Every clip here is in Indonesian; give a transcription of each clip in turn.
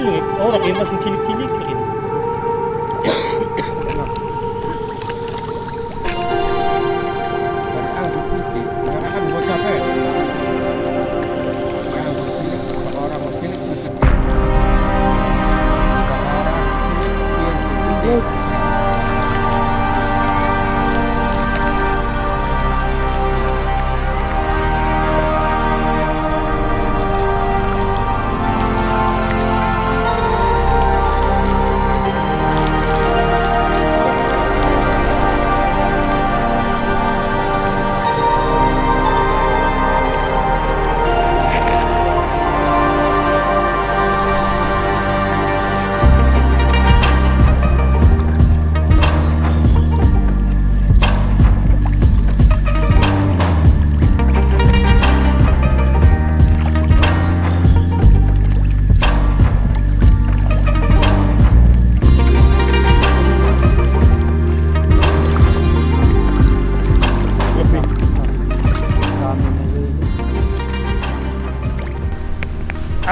cilik. Orang yang masih cilik-cilik ini.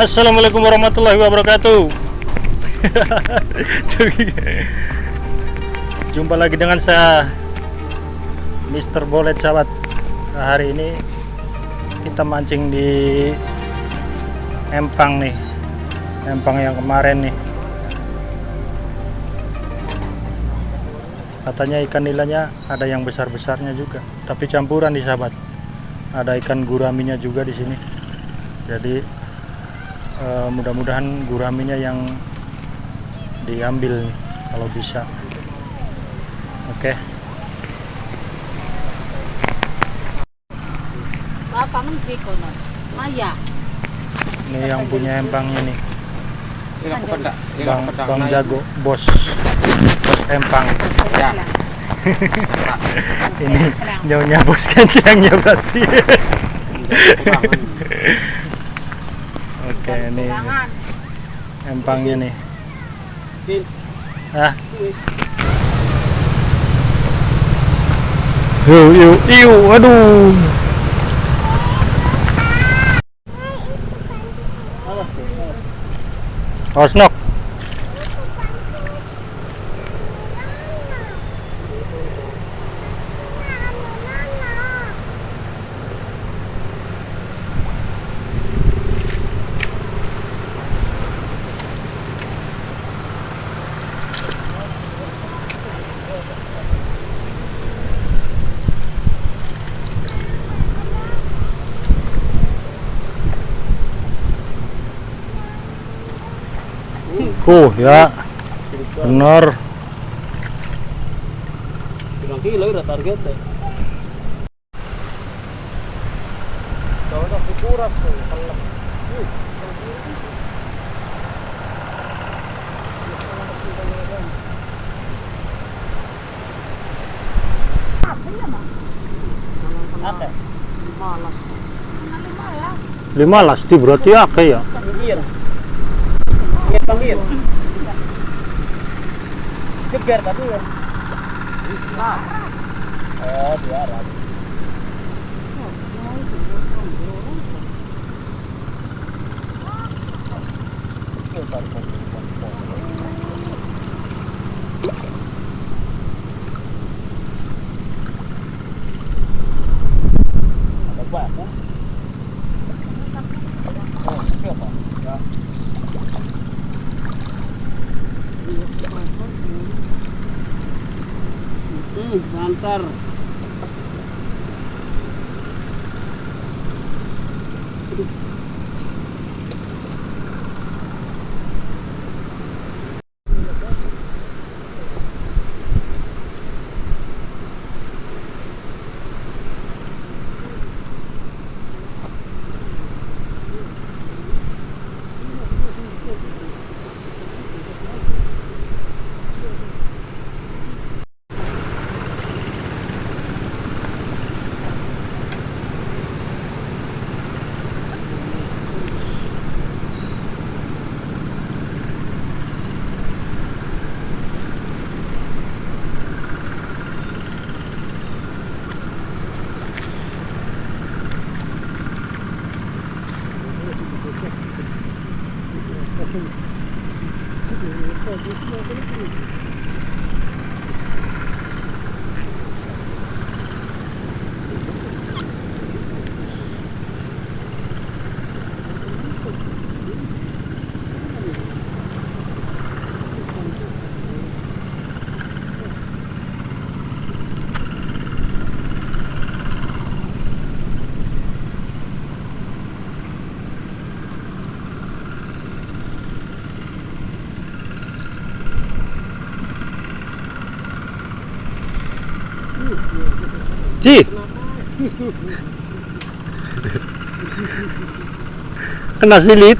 Assalamualaikum warahmatullahi wabarakatuh. Jumpa lagi dengan saya Mr. Bolet, sahabat. Nah, hari ini kita mancing di empang nih, empang yang kemarin nih. Katanya ikan nilainya ada yang besar-besarnya juga, tapi campuran nih, sahabat. Ada ikan guraminya juga di sini. Jadi mudah-mudahan guraminya yang diambil nih, kalau bisa. Oke. Bapak menteri kono. Maya. Ini yang punya empangnya nih. Bang Bang Jago, bos empang. Ya. Ini nyonya bos kencangnya berarti. Oke, ini empangnya nih. Ah. Aduh. Osnok. Ya, benar. Bilang kilo udah targetnya. Kalau udah kurang tuh, kalau apa? 15 berarti akeh ya. Iya, panggil. Cegar tadi ya. Bisa. Oh, biaran. Ada berapa? Oh, siapa? Ya. Antar. Ci. Kena silit.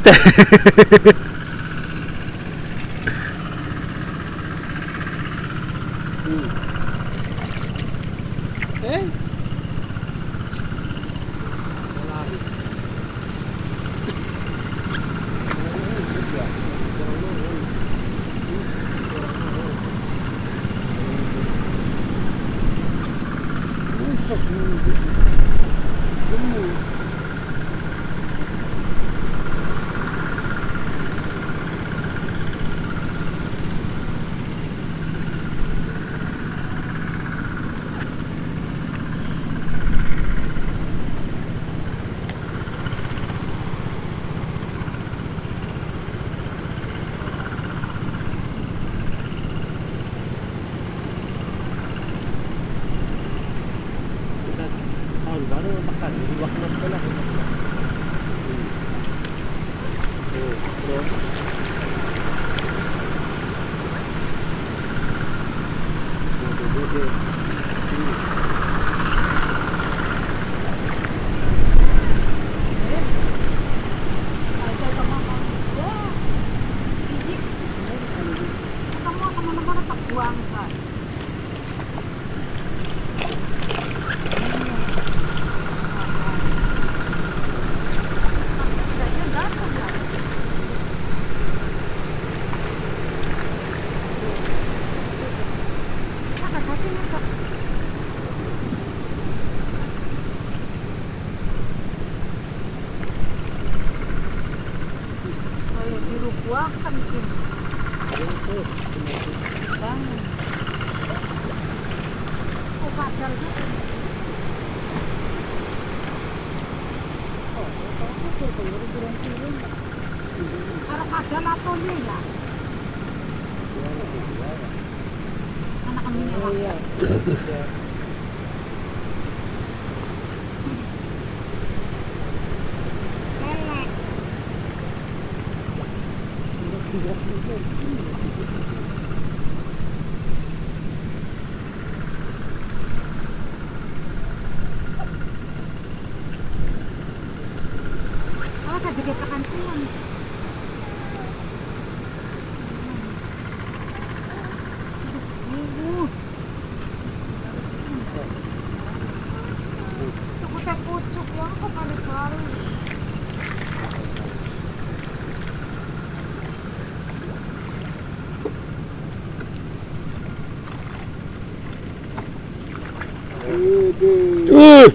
Tahun baru makan di waktu sekolah. Buahkan mungkin. Bang. Oh, padahal gitu. Kalau padahal atau ya? Anak kambingnya waktu. Jadi pakan tuan. Pucuk ya, kok kali-kali.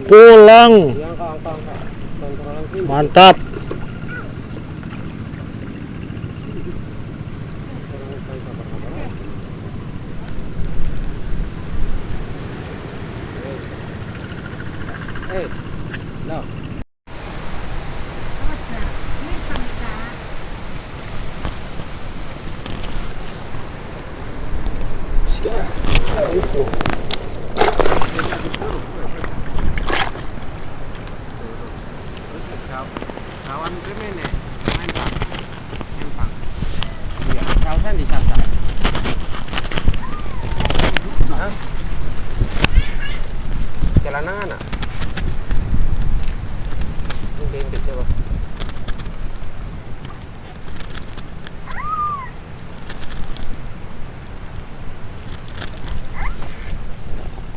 Pulang. Mantap. No. Kawan remene, main pak, empang. Iya, kausan di sana. Hah? Celanang anak. Ini coba.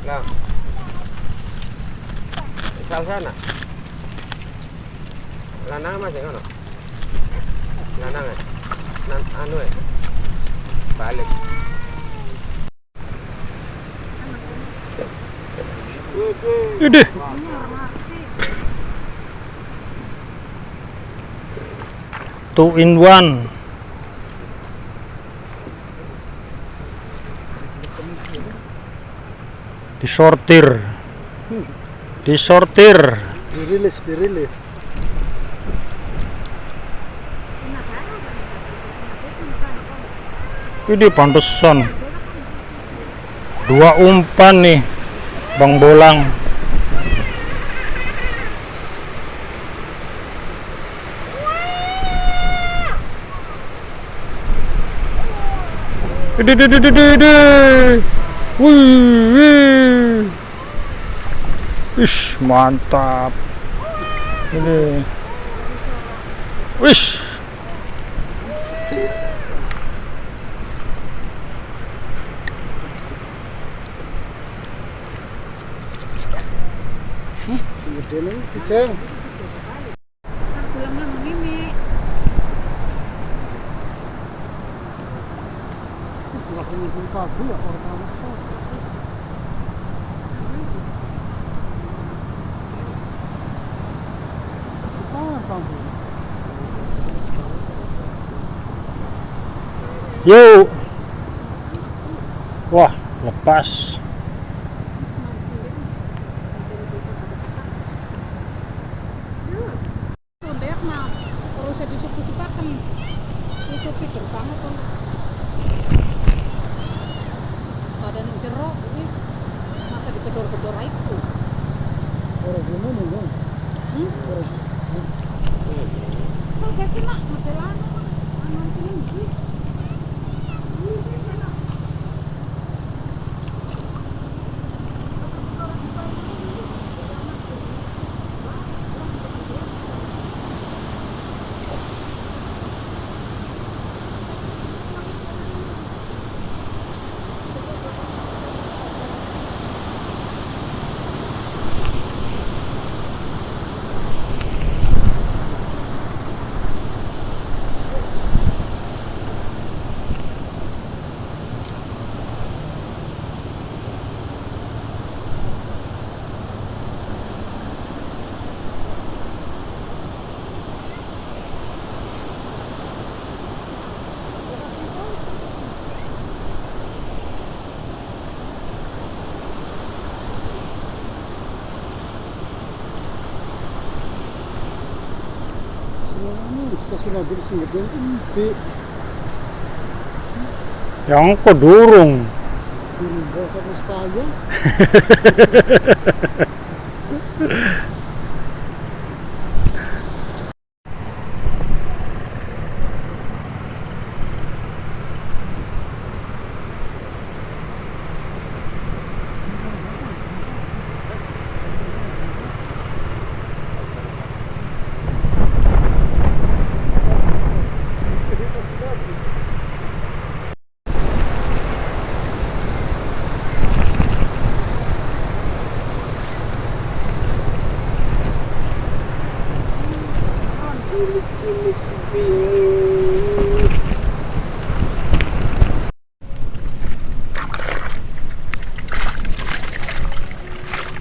Lang. Sal sana. Lanang masih ngono. Lanang ya. Anu ya. Balik. Ide. 2 in 1. Disortir. Disortir. Dirilis. Ini pantesan. 2 umpan nih, Bang Bolang. Wih. Ish, mantap. Ini. Wish. Segede nih, Kijang. Pulangnya begini. Aku nyimpen pagi ya orang panas. Yuk. Wah, lepas. Udah mah terus disuk-sukakan. Itu pikir banget tuh. Badan jeruk ini masa dikedor-kedor itu. Orang gimana dong? Sampai sih mak, modelan anu tinggi. Sudah bersih dan inti. Yang kedurung. Ini bawa sekali.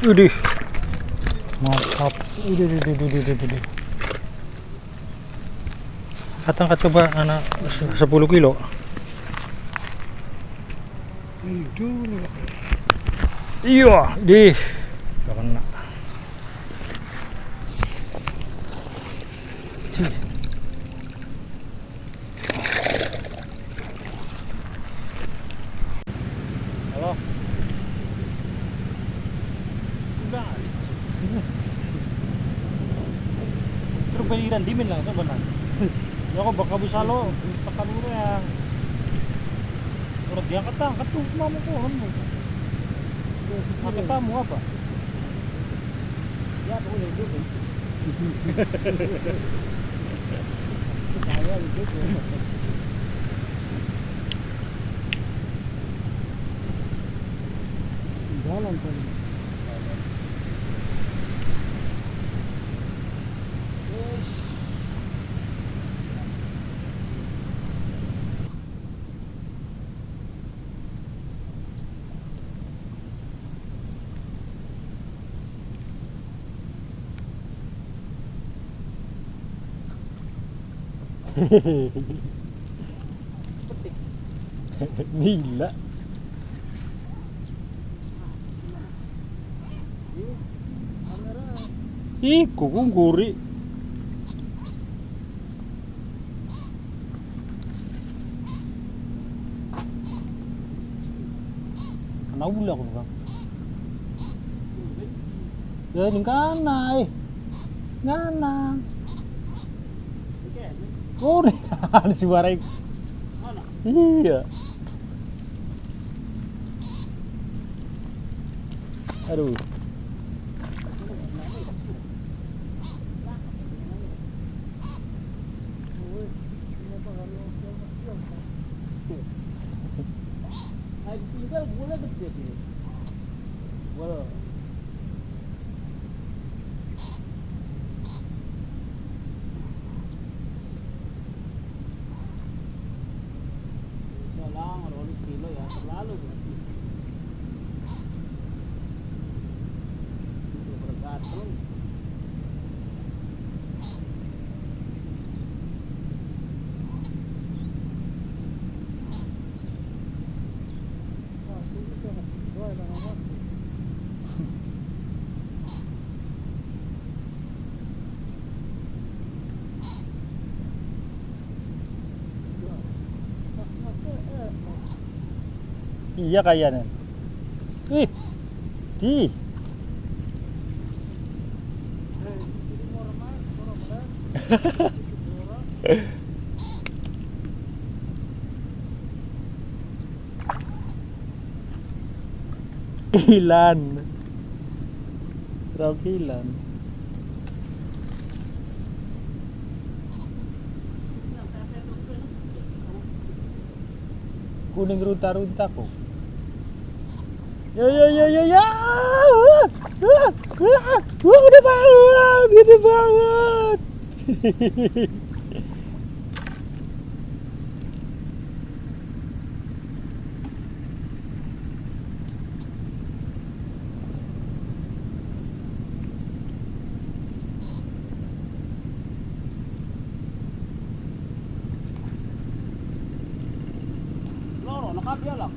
Widih. Mantap. Widih. Katang coba anak 10 kilo. Iya, di. Gak kena. Halo. Udah. Terus bayiran dimin lang, benar. Ya ako baka busalo, tekan mo ya. Urat dia angkat tuh mama ko, mo. Nakita mo apa? Ya, boleh juga. Saya itu. Jalan tadi. Gila. Iku kungguri. Ana ula ko bang. Ya ning kana Ngana. Oh, ada suara. Iya. Aduh. Ayo tinggal bola gede dia. Bola. Dalang 2 kilo ya, terlalu berarti. Sudah bergatul. Iya kayaknya. Ih. Di. Hilan. Hilan. Kuning ruta-ruta kok. Ya ya ya ya ya. Udah banget, gede banget. Loro nakabialak.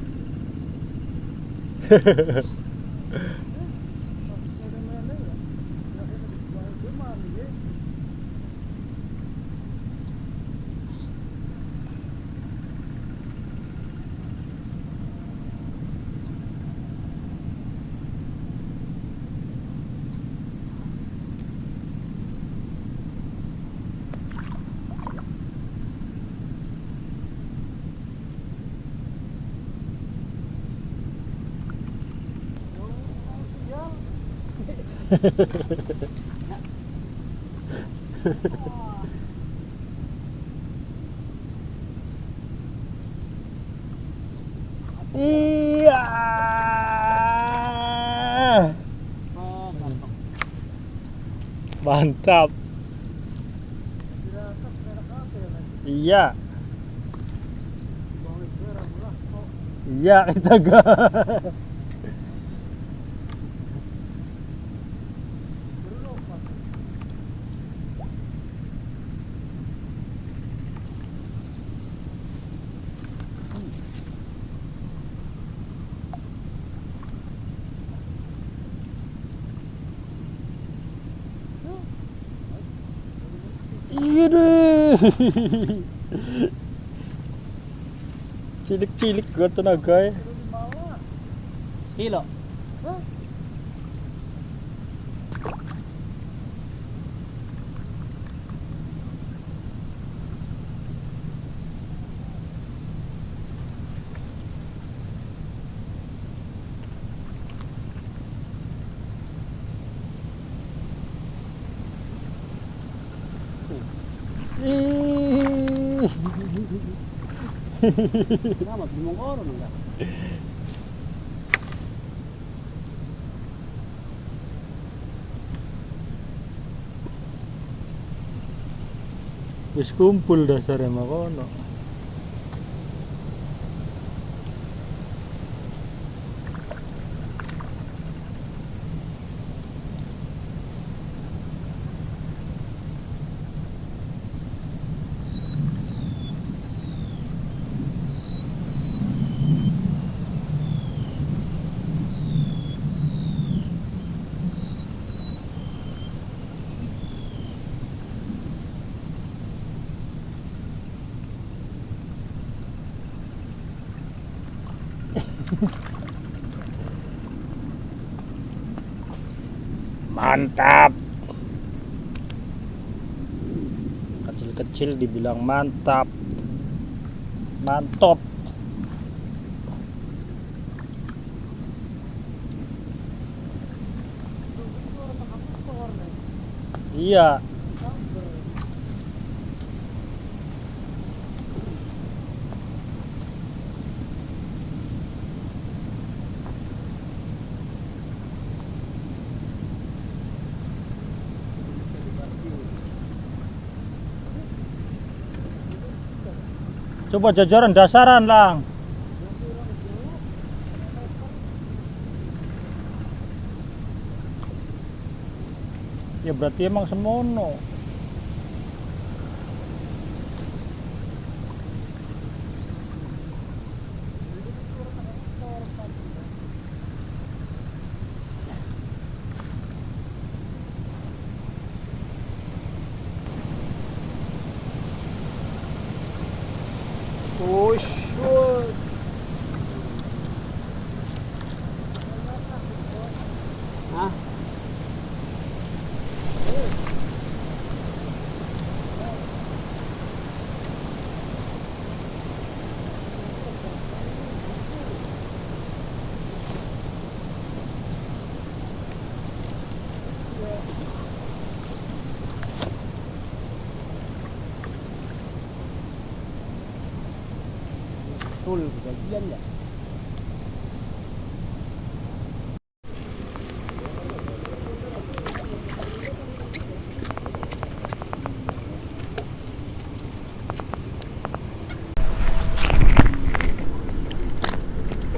Iya. Mantap. Iya. Iya kita gak. Iya deh. Cilik-cilik gak tenaga ya. Kilo. Nama bingung orang enggak? Wis kumpul dasarnya makono. Mantap. Kecil-kecil dibilang mantap. Mantap. Iya. Coba jajaran dasaran lang. Ya berarti emang semono. Oh shoot. Hah? Betul, kejadian ya.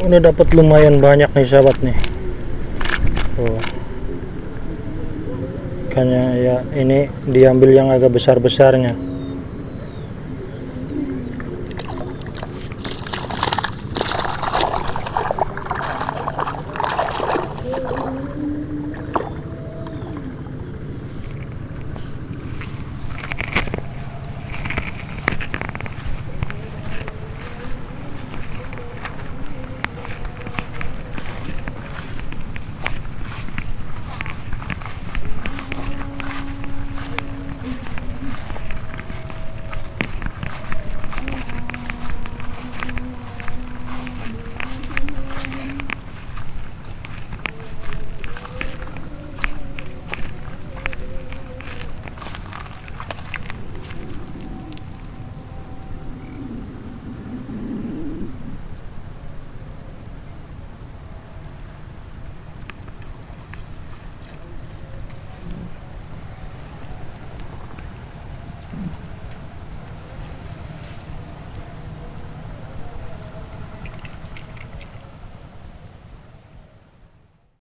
Udah dapat lumayan banyak nih sahabat nih. Oh. Ikannya ya ini diambil yang agak besar-besarnya.